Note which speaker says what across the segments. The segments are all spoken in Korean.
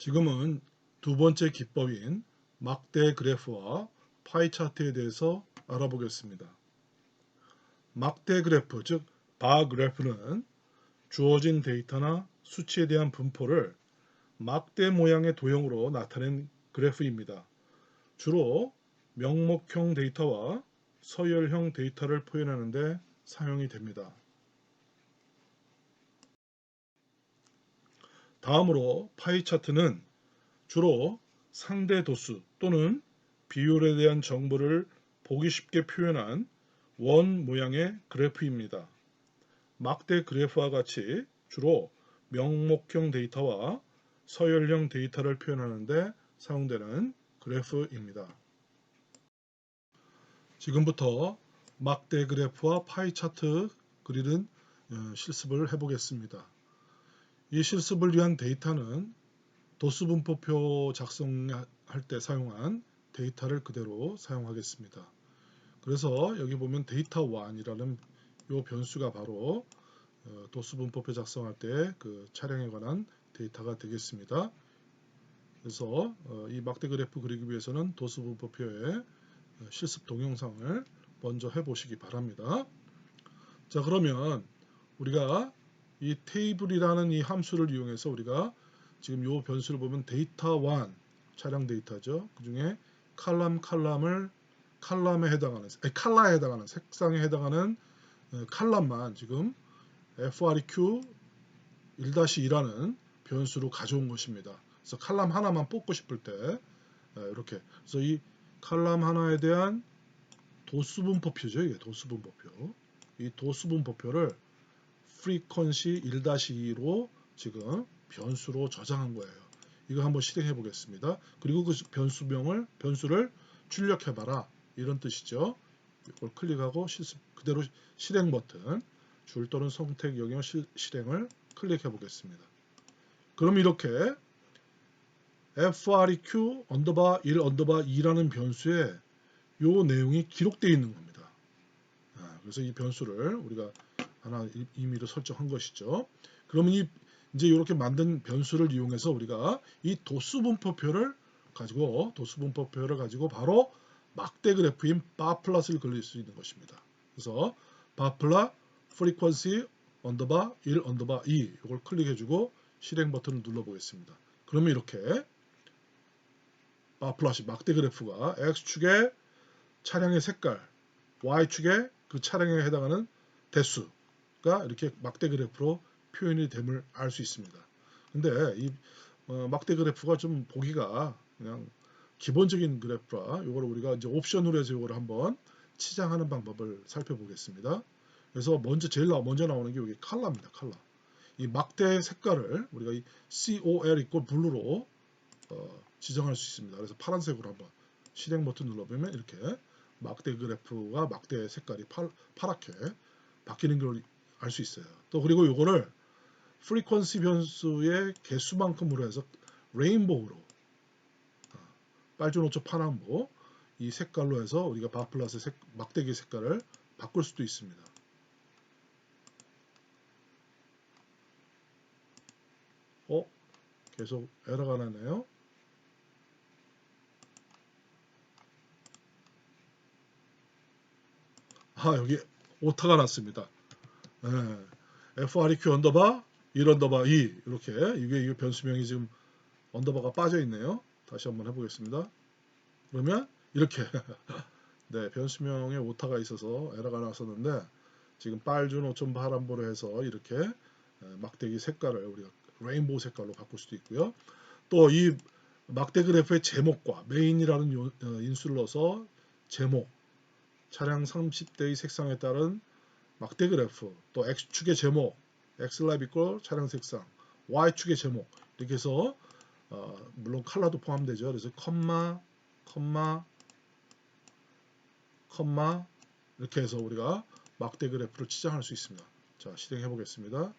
Speaker 1: 지금은 두 번째 기법인 막대 그래프와 파이 차트에 대해서 알아보겠습니다. 막대 그래프, 즉 바 그래프는 주어진 데이터나 수치에 대한 분포를 막대 모양의 도형으로 나타낸 그래프입니다. 주로 명목형 데이터와 서열형 데이터를 표현하는 데 사용이 됩니다. 다음으로 파이 차트는 주로 상대 도수 또는 비율에 대한 정보를 보기 쉽게 표현한 원 모양의 그래프입니다. 막대 그래프와 같이 주로 명목형 데이터와 서열형 데이터를 표현하는 데 사용되는 그래프입니다. 지금부터 막대 그래프와 파이 차트 그리는 실습을 해보겠습니다. 이 실습을 위한 데이터는 도수분포표 작성할 때 사용한 데이터를 그대로 사용하겠습니다. 그래서 여기 보면 데이터 1이라는 이 변수가 바로 도수분포표 작성할 때 그 차량에 관한 데이터가 되겠습니다. 그래서 이 막대 그래프 그리기 위해서는 도수분포표의 실습 동영상을 먼저 해보시기 바랍니다. 자, 그러면 우리가 이 테이블이라는 이 함수를 이용해서 우리가 지금 이 변수를 보면 데이터 1 차량 데이터죠. 그 중에 칼라에 해당하는 색상에 해당하는 칼럼만 지금 FREQ 1-2라는 변수로 가져온 것입니다. 그래서 칼럼 하나만 뽑고 싶을 때 이렇게 그래서 이 칼럼 하나에 대한 도수분포표죠. 이게 도수분포표. 이 도수분포표를 frequency 1-2로 지금 변수로 저장한 거예요. 이거 한번 실행해 보겠습니다. 그리고 그 변수를 출력해봐라 이런 뜻이죠. 이걸 클릭하고 그대로 실행 버튼 줄 또는 선택 영역 실행을 클릭해 보겠습니다. 그럼 이렇게 freq _1 2라는 변수에 요 내용이 기록되어 있는 겁니다. 그래서 이 변수를 우리가 하나 임의로 설정한 것이죠. 그러면 이제 이렇게 만든 변수를 이용해서 우리가 이 도수분포표를 가지고 바로 막대 그래프인 바 플러스를 그릴 수 있는 것입니다. 그래서 바 플러 frequency _1 2 이걸 클릭해주고 실행 버튼을 눌러보겠습니다. 그러면 이렇게 바 플러스 막대 그래프가 x축에 차량의 색깔, y축에 그 차량에 해당하는 대수가 이렇게 막대 그래프로 표현이 됨을 알 수 있습니다. 근데 이 막대 그래프가 좀 보기가 그냥 기본적인 그래프라 이걸 우리가 이제 옵션으로 해서 이걸 한번 치장하는 방법을 살펴보겠습니다. 그래서 제일 먼저 나오는 게 여기 칼라입니다. 칼라. 이 막대 색깔을 우리가 이 COL 있고 블루로 지정할 수 있습니다. 그래서 파란색으로 한번 실행 버튼 눌러보면 이렇게 막대 그래프가 막대 색깔이 파랗게 바뀌는 걸 알 수 있어요. 또 그리고 이거를 프리퀀시 변수의 개수만큼으로 해서 레인보우로 빨주노초 파남보 이 색깔로 해서 우리가 바 플러스 막대기 색깔을 바꿀 수도 있습니다. 계속 에러가 나네요. 여기 오타가 났습니다. FREQ _1 2 이렇게 이게 변수명이 지금 언더바가 빠져 있네요. 다시 한번 해보겠습니다. 그러면 이렇게 네, 변수명에 오타가 있어서 에러가 났었는데 지금 빨준 5점 파란보로 해서 이렇게 막대기 색깔을 우리가 레인보우 색깔로 바꿀 수도 있고요. 또 이 막대 그래프의 제목과 메인이라는 인수를 넣어서 제목, 차량 30대의 색상에 따른 막대 그래프, 또 X축의 제목, X라이브 이퀄 차량 색상, Y축의 제목 이렇게 해서 물론 컬러도 포함되죠. 그래서 컴마 이렇게 해서 우리가 막대 그래프를 치장할 수 있습니다. 자, 실행해 보겠습니다.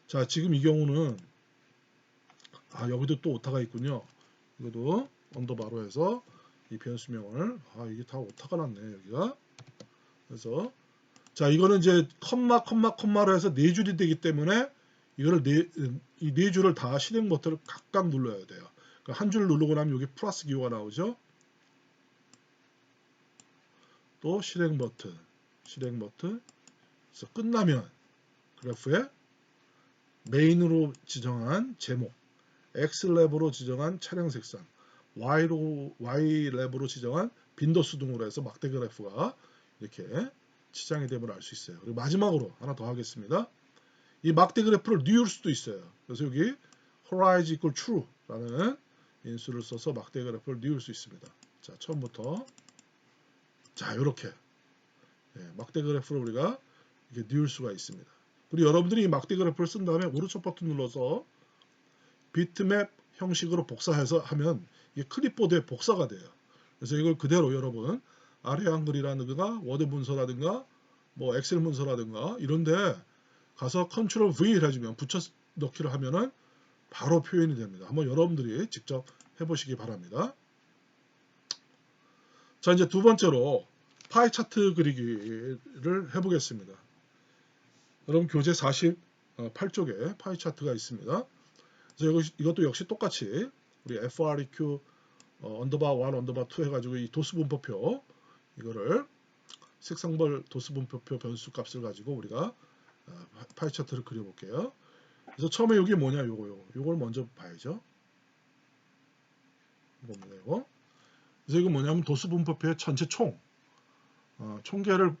Speaker 1: 자, 지금 이 경우는 여기도 또 오타가 있군요. 이것도 언더바로 해서 이 변수명을 이게 다 오타가 났네 여기가. 그래서 자, 이거는 이제 컴마로 해서 4줄이 되기 때문에 이거를 이 4줄을 다 실행 버튼을 각각 눌러야 돼요. 그러니까 한 줄 누르고 나면 여기 플러스 기호가 나오죠. 또 실행 버튼. 그래서 끝나면 그래프에 메인으로 지정한 제목, X 랩으로 지정한 차량 색상, Y 랩으로 지정한 빈도수 등으로 해서 막대 그래프가 이렇게 지정이 됨을 알 수 있어요. 그리고 마지막으로 하나 더 하겠습니다. 이 막대 그래프를 뉘울 수도 있어요. 그래서 여기 horizon equal true라는 인수를 써서 막대 그래프를 뉘울 수 있습니다. 자, 처음부터 자, 이렇게 막대 그래프를 우리가 이렇게 뉘울 수가 있습니다. 그리고 여러분들이 이 막대 그래프를 쓴 다음에 오른쪽 버튼 눌러서 비트맵 형식으로 복사해서 하면 이게 클립보드에 복사가 돼요. 그래서 이걸 그대로 여러분 아래 한글이라든가 워드 문서라든가 뭐 엑셀 문서라든가 이런데 가서 컨트롤 V를 해주면 붙여 넣기를 하면은 바로 표현이 됩니다. 한번 여러분들이 직접 해보시기 바랍니다. 자, 이제 두 번째로 파이 차트 그리기를 해보겠습니다. 여러분 교재 48쪽에 파이 차트가 있습니다. 그래서 이것도 역시 똑같이 우리 FREQ 언더바 1, 언더바 2 해가지고 이 도수 분포표 이거를 색상별 도수 분포표 변수 값을 가지고 우리가 파이 차트를 그려볼게요. 그래서 처음에 여기 뭐냐 요걸 먼저 봐야죠. 이겁니다. 이거. 그래서 이거 뭐냐면 도수 분포표의 전체 총계를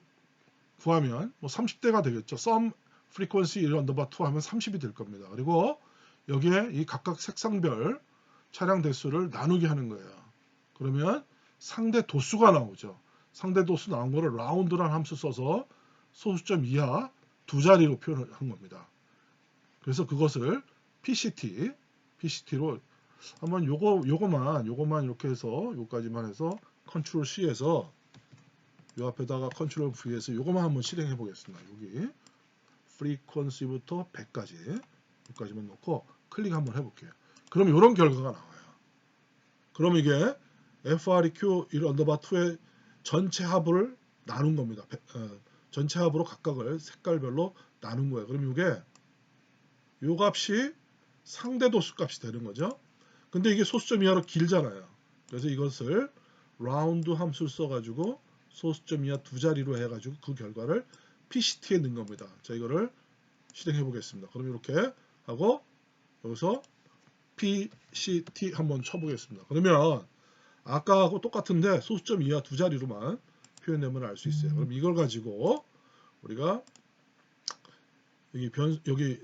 Speaker 1: 구하면 뭐 30대가 되겠죠. sum frequency 1 언더바 2 하면 30이 될 겁니다. 그리고 여기에 이 각각 색상별 차량 대수를 나누게 하는 거예요. 그러면 상대 도수가 나오죠. 상대 도수 나온 거를 라운드라는 함수 써서 소수점 이하 두 자리로 표현을 한 겁니다. 그래서 그것을 PCT로 한번 요거만 이렇게 해서 요까지만 해서 컨트롤 C에서 요 앞에다가 컨트롤 V에서 요거만 한번 실행해 보겠습니다. 여기 프리퀀시부터 100까지 여기까지만 놓고 클릭 한번 해볼게요. 그럼 이런 결과가 나와요. 그럼 이게 FREQ 1 언더바 2의 전체 합을 나눈 겁니다. 전체 합으로 각각을 색깔별로 나눈 거예요. 그럼 이게 요 값이 상대 도수 값이 되는 거죠. 근데 이게 소수점 이하로 길잖아요. 그래서 이것을 라운드 함수를 써가지고 소수점 이하 두 자리로 해가지고 그 결과를 PCT에 넣은 겁니다. 자, 이거를 실행해 보겠습니다. 그럼 이렇게 하고 여기서 PCT 한번 쳐보겠습니다. 그러면 아까하고 똑같은데 소수점 이하 두 자리로만 표현되면 알 수 있어요. 그럼 이걸 가지고 우리가 여기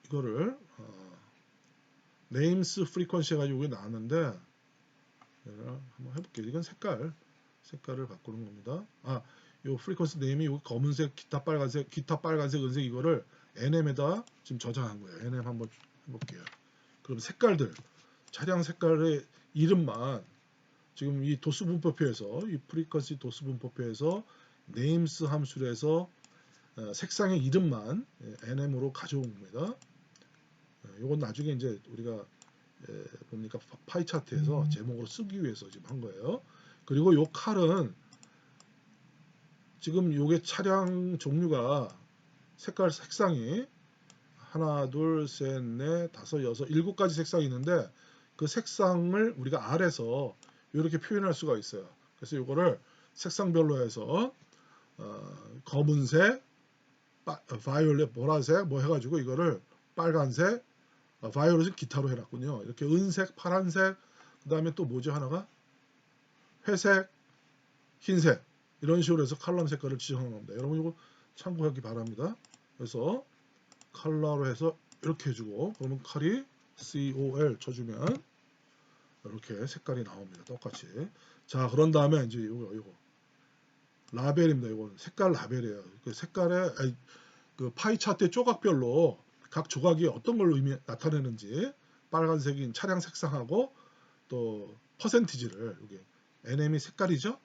Speaker 1: 이거를 names frequency 해가지고 여기 나왔는데 한번 해볼게요. 이건 색깔을 바꾸는 겁니다. 요 frequency name이 여기 검은색, 기타 빨간색, 은색 이거를 NM에다 지금 저장한 거예요. NM 한번 해볼게요. 그럼 차량 색깔의 이름만 지금 이 도수 분포표에서 이 frequency 도수 분포표에서 names 함수로 해서 색상의 이름만 NM으로 가져온 겁니다. 이건 나중에 이제 우리가 뭡니까 파이 차트에서 제목으로 쓰기 위해서 지금 한 거예요. 그리고 요 칼은 지금 요게 차량 종류가 색상이 하나, 둘, 셋, 넷, 다섯, 여섯, 7가지 색상이 있는데 그 색상을 우리가 R에서 이렇게 표현할 수가 있어요. 그래서 이거를 색상별로 해서 검은색, 바이올렛, 보라색 뭐 해가지고 이거를 빨간색, 바이올렛은 기타로 해놨군요. 이렇게 은색, 파란색, 그 다음에 또 뭐죠 하나가 회색, 흰색 이런 식으로 해서 컬럼 색깔을 지정한 겁니다. 여러분 이거 참고하기 바랍니다. 그래서 컬러로 해서 이렇게 해주고 그러면 칼이 COL 쳐주면 이렇게 색깔이 나옵니다. 똑같이. 자, 그런 다음에 이제 이거 라벨입니다. 이건 색깔 라벨이에요. 그 색깔의 그 파이 차트의 조각별로 각 조각이 어떤 걸로 나타내는지 빨간색인 차량 색상하고 또 퍼센티지를 여기 NM이 색깔이죠.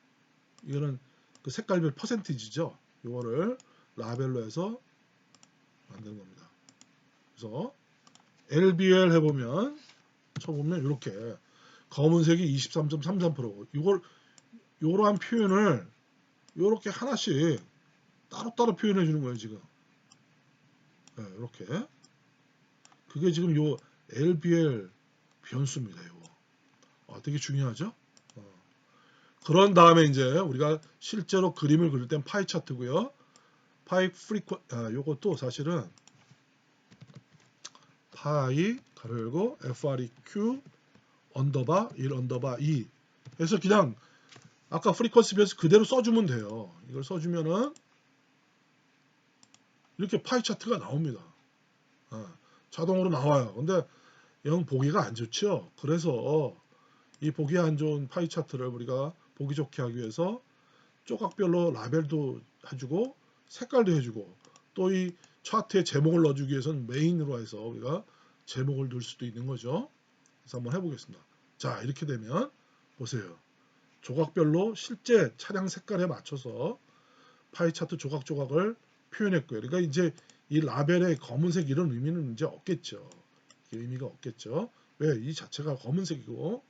Speaker 1: 이거는 그 색깔별 퍼센티지죠. 이거를 라벨로 해서 만드는 겁니다. 그래서 LBL 해보면 쳐보면 이렇게 검은색이 23.33% 이걸 이러한 표현을 이렇게 하나씩 따로따로 표현해 주는 거예요, 지금. 네, 이렇게. 그게 지금 요 LBL 변수입니다, 이거. 되게 중요하죠? 그런 다음에 이제 우리가 실제로 그림을 그릴 땐 파이 차트고요. 파이 프리퀀 요것도 사실은 파이 가로 열고 FREQ 언더바 1 언더바 2 해서 그냥 아까 프리퀀시 변수 그대로 써주면 돼요. 이걸 써주면은 이렇게 파이 차트가 나옵니다. 자동으로 나와요. 근데 영 보기가 안 좋죠. 그래서 이 보기 안 좋은 파이 차트를 우리가 보기 좋게 하기 위해서 조각별로 라벨도 해주고 색깔도 해주고 또 이 차트에 제목을 넣어주기 위해서는 메인으로 해서 우리가 제목을 넣을 수도 있는 거죠. 그래서 한번 해보겠습니다. 자, 이렇게 되면 보세요. 조각별로 실제 차량 색깔에 맞춰서 파이 차트 조각조각을 표현했고요. 그러니까 이제 이 라벨의 검은색 이런 의미는 이제 없겠죠. 의미가 없겠죠. 왜? 이 자체가 검은색이고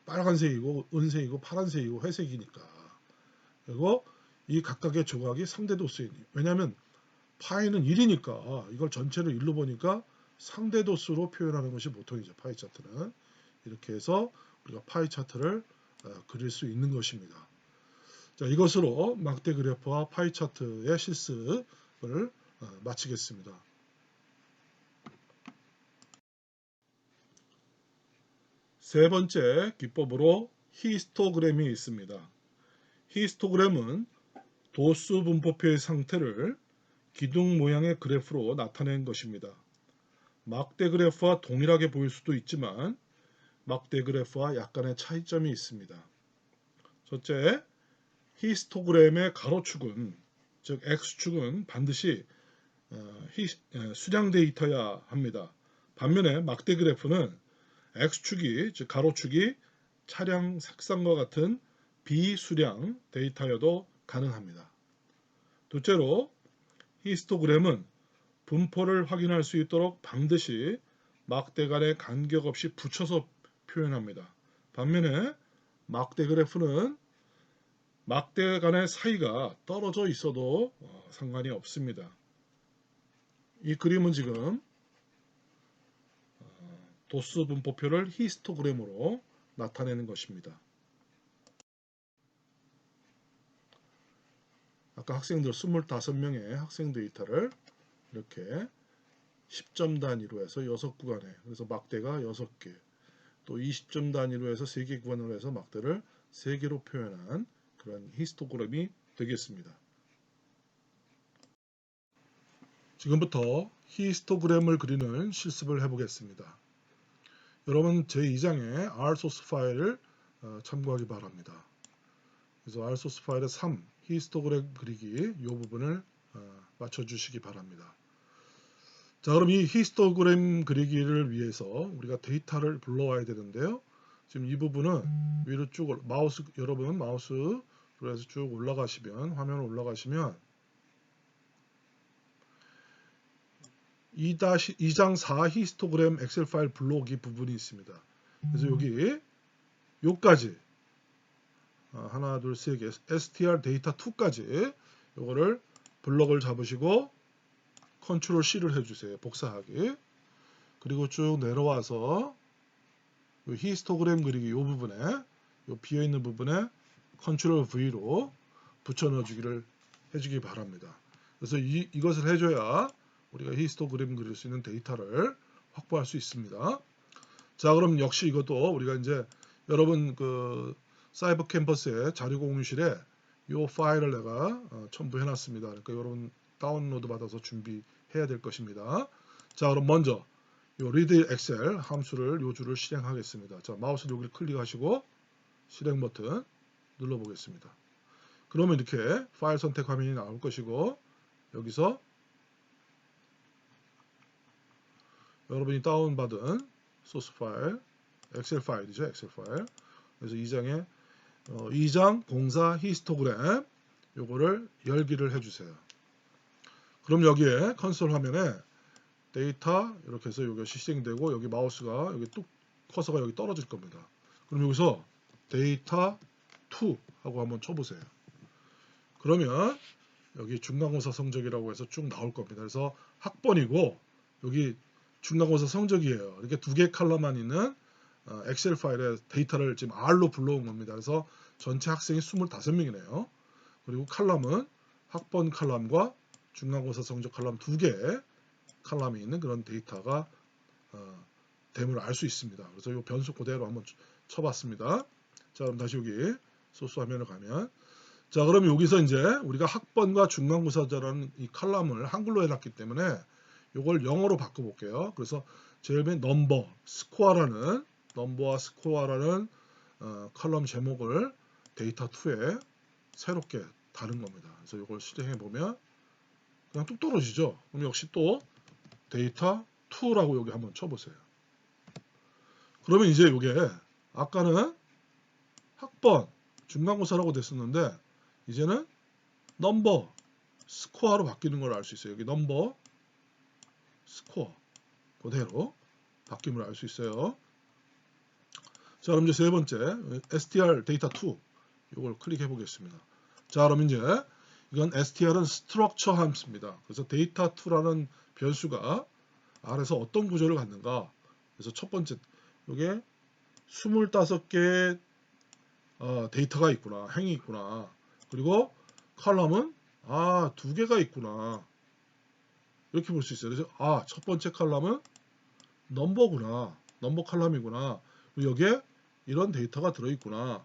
Speaker 1: 빨간색이고 은색이고 파란색이고 회색이니까. 그리고 이 각각의 조각이 상대 도수에 왜냐하면 파이는 1이니까 이걸 전체를 1로 보니까 상대 도수로 표현하는 것이 보통이죠. 파이 차트는. 이렇게 해서 우리가 파이 차트를 그릴 수 있는 것입니다. 자, 이것으로 막대 그래프와 파이 차트의 실습을 마치겠습니다. 세 번째 기법으로 히스토그램이 있습니다. 히스토그램은 도수 분포표의 상태를 기둥 모양의 그래프로 나타낸 것입니다. 막대 그래프와 동일하게 보일 수도 있지만 막대 그래프와 약간의 차이점이 있습니다. 첫째, 히스토그램의 가로축은 즉 X축은 반드시 수량 데이터여야 합니다. 반면에 막대 그래프는 X축이 즉 가로축이 차량 색상과 같은 비수량 데이터여도 가능합니다. 둘째로 히스토그램은 분포를 확인할 수 있도록 반드시 막대 간의 간격 없이 붙여서 표현합니다. 반면에 막대 그래프는 막대 간의 사이가 떨어져 있어도 상관이 없습니다. 이 그림은 지금 도수 분포표를 히스토그램으로 나타내는 것입니다. 아까 학생들 25명의 학생 데이터를 이렇게 10점 단위로 해서 6구간에 그래서 막대가 6개 또 20점 단위로 해서 3개 구간으로 해서 막대를 3개로 표현한 그런 히스토그램이 되겠습니다. 지금부터 히스토그램을 그리는 실습을 해보겠습니다. 여러분 제2장의 R소스 파일을 참고하기 바랍니다. 그래서 R소스 파일의 3 히스토그램 그리기 이 부분을 맞춰주시기 바랍니다. 자, 그럼 이 히스토그램 그리기를 위해서 우리가 데이터를 불러와야 되는데요. 지금 이 부분은 위로 쭉 여러분 마우스로 해서 쭉 올라가시면 화면을 올라가시면 2장 4 히스토그램 엑셀 파일 블록이 부분이 있습니다. 그래서 여기까지 하나 둘 세 개 str 데이터 2까지 요거를 블럭을 잡으시고 컨트롤 C를 해주세요. 복사하기. 그리고 쭉 내려와서 요 히스토그램 그리기 요 부분에 요 비어있는 부분에 컨트롤 V로 붙여 넣어주기를 해주기 바랍니다. 그래서 이것을 해줘야 우리가 히스토그램 그릴 수 있는 데이터를 확보할 수 있습니다. 자, 그럼 역시 이것도 우리가 이제 여러분 그 사이버 캠퍼스의 자료 공유실에 이 파일을 내가 첨부해 놨습니다. 그러니까 여러분 다운로드 받아서 준비해야 될 것입니다. 자, 그럼 먼저 요 리드 엑셀 함수를 요 줄을 실행하겠습니다. 자, 마우스를 여기를 클릭하시고 실행 버튼 눌러 보겠습니다. 그러면 이렇게 파일 선택 화면이 나올 것이고 여기서 여러분이 다운받은 소스 파일, 엑셀 파일이죠. 엑셀 파일. 그래서 2장 공사 히스토그램 요거를 열기를 해주세요. 그럼 여기에 컨솔 화면에 데이터 이렇게 해서 여기가 실행되고 여기 마우스가 여기 뚝 커서가 여기 떨어질 겁니다. 그럼 여기서 데이터 2 하고 한번 쳐보세요. 그러면 여기 중간고사 성적이라고 해서 쭉 나올 겁니다. 그래서 학번이고 여기 중간고사 성적이에요. 이렇게 두 개 컬럼만 있는 엑셀 파일에 데이터를 지금 R로 불러온 겁니다. 그래서 전체 학생이 25명이네요. 그리고 칼럼은 학번 칼럼과 중간고사 성적 칼럼 두 개 칼럼이 있는 그런 데이터가 됨을 알 수 있습니다. 그래서 이 변수 그대로 한번 쳐봤습니다. 자, 그럼 다시 여기 소스 화면을 가면, 자, 그럼 여기서 이제 우리가 학번과 중간고사자라는 이 칼럼을 한글로 해놨기 때문에 이걸 영어로 바꿔볼게요. 그래서 제일 맨 넘버와 스코어라는 컬럼 제목을 데이터 2에 새롭게 다른 겁니다. 그래서 이걸 실행해 보면 그냥 뚝 떨어지죠. 그럼 역시 또 데이터 2라고 여기 한번 쳐보세요. 그러면 이제 이게 아까는 학번, 중간고사라고 됐었는데 이제는 넘버, 스코어로 바뀌는 걸 알 수 있어요. 여기 넘버, 스코어 그대로 바뀜을 알 수 있어요. 자, 그럼 이제 세 번째 str 데이터 2 이걸 클릭해 보겠습니다. 자, 그럼 이제 이건 str은 스트럭처 함수입니다. 그래서 데이터 2라는 변수가 R에서 어떤 구조를 갖는가. 그래서 첫 번째 이게 25개의 데이터가 있구나, 행이 있구나. 그리고 컬럼은 두 개가 있구나. 이렇게 볼 수 있어요. 그래서 첫 번째 컬럼은 넘버구나, 넘버 컬럼이구나. 그리고 여기에 이런 데이터가 들어있구나.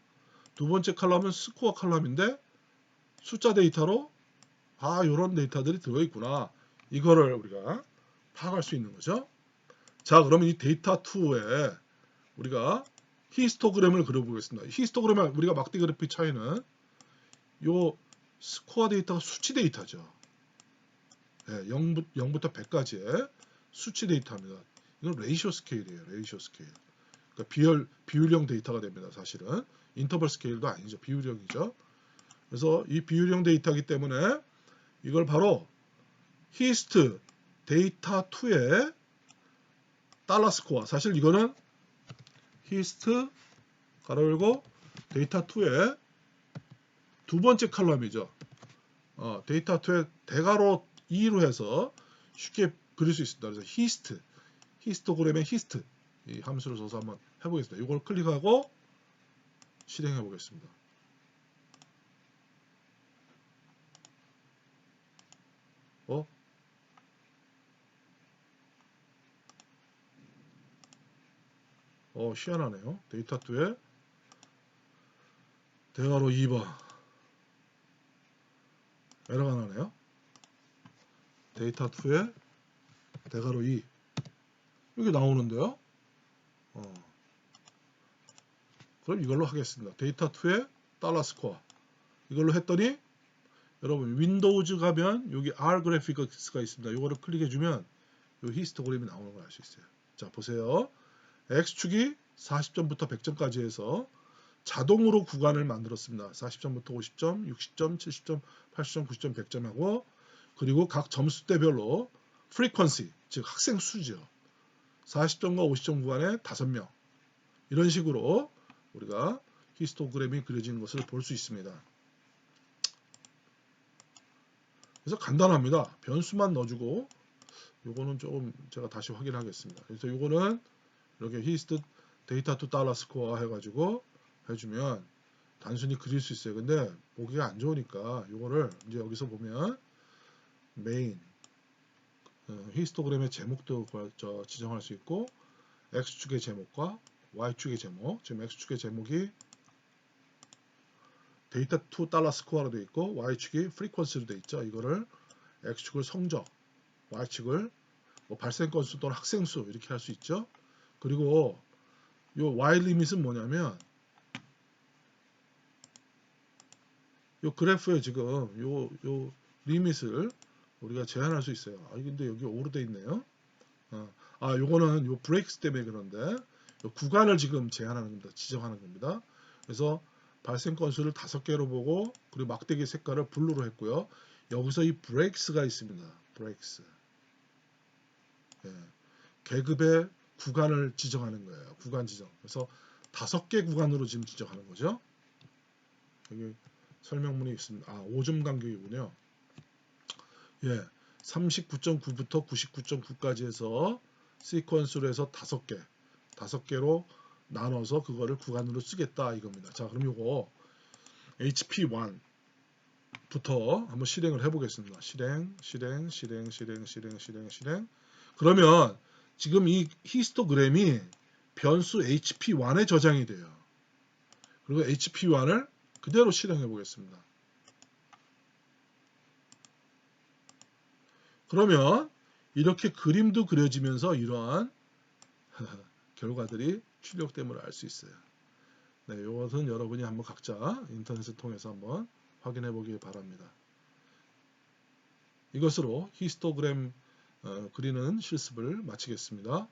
Speaker 1: 두 번째 컬럼은 스코어 컬럼인데 숫자 데이터로 이런 데이터들이 들어있구나. 이거를 우리가 파악할 수 있는 거죠. 자, 그러면 이 데이터 2에 우리가 히스토그램을 그려보겠습니다. 히스토그램의 우리가 막대 그래픽 차이는 요 스코어 데이터가 수치 데이터죠. 네, 0부터 100까지의 수치 데이터입니다. 이건 레이쇼 스케일이에요. 레이쇼 스케일. 그러니까 비율형 데이터가 됩니다. 사실은 인터벌 스케일도 아니죠. 비율형이죠. 그래서 이 비율형 데이터이기 때문에 이걸 바로 히스트 데이터 2의 달러 스코어. 사실 이거는 히스트 가로 열고 데이터 2의 두 번째 컬럼이죠. 데이터 2의 대괄호 2로 해서 쉽게 그릴 수 있습니다. 그래서 히스토그램의 히스트 이 함수를 써서 한번 해보겠습니다. 이걸 클릭하고 실행해 보겠습니다. 희한하네요. 데이터 2에 대괄호 2번 에러가 나네요. 데이터 2에 대괄호 2 여기 나오는데요. 그럼 이걸로 하겠습니다. 데이터 2에 달러 스코어 이걸로 했더니 여러분 윈도우즈 가면 여기 R 그래픽스가 있습니다. 이거를 클릭해주면 이 히스토그램이 나오는 걸 알 수 있어요. 자, 보세요. X축이 40점부터 100점까지 해서 자동으로 구간을 만들었습니다. 40점부터 50점, 60점, 70점, 80점, 90점, 100점 하고 그리고 각 점수대별로 frequency, 즉 학생 수죠. 40점과 50점 구간에 5명 이런 식으로 우리가 히스토그램이 그려지는 것을 볼 수 있습니다. 그래서 간단합니다. 변수만 넣어주고 요거는 조금 제가 다시 확인하겠습니다. 그래서 요거는 이렇게 히스트 데이터 투 달러 스코어 해가지고 해주면 단순히 그릴 수 있어요. 근데 보기가 안 좋으니까 요거를 이제 여기서 보면 메인 히스토그램의 제목도 지정할 수 있고 X축의 제목과 Y축의 제목, 지금 X축의 제목이 데이터 투 달러 스코어로 되어 있고 Y축이 프리퀀시로 되어 있죠. 이거를 X축을 성적, Y축을 뭐 발생 건수 또는 학생 수 이렇게 할 수 있죠. 그리고 요 Y 리밋은 뭐냐면 요 그래프에 지금 요 리밋을 우리가 제한할 수 있어요. 근데 여기 5로 돼 있네요. 요거는 요 브레이크스 때문에 그런데 요 구간을 지금 제한하는 겁니다. 지정하는 겁니다. 그래서 발생 건수를 5개로 보고 그리고 막대기 색깔을 블루로 했고요. 여기서 이 브레이크스가 있습니다. 브레이크스. 계급의 구간을 지정하는 거예요. 구간 지정. 그래서 5개 구간으로 지금 지정하는 거죠. 여기 설명문이 있습니다. 5점 간격이군요. 예, 39.9부터 99.9까지 해서 시퀀스로 해서 5개로 나눠서 그거를 구간으로 쓰겠다 이겁니다. 자, 그럼 요거 HP1부터 한번 실행을 해보겠습니다. 실행. 그러면 지금 이 히스토그램이 변수 HP1에 저장이 돼요. 그리고 HP1을 그대로 실행해 보겠습니다. 그러면 이렇게 그림도 그려지면서 이러한 결과들이 출력됨을 알 수 있어요. 네, 이것은 여러분이 한번 각자 인터넷을 통해서 한번 확인해 보기 바랍니다. 이것으로 히스토그램 그리는 실습을 마치겠습니다.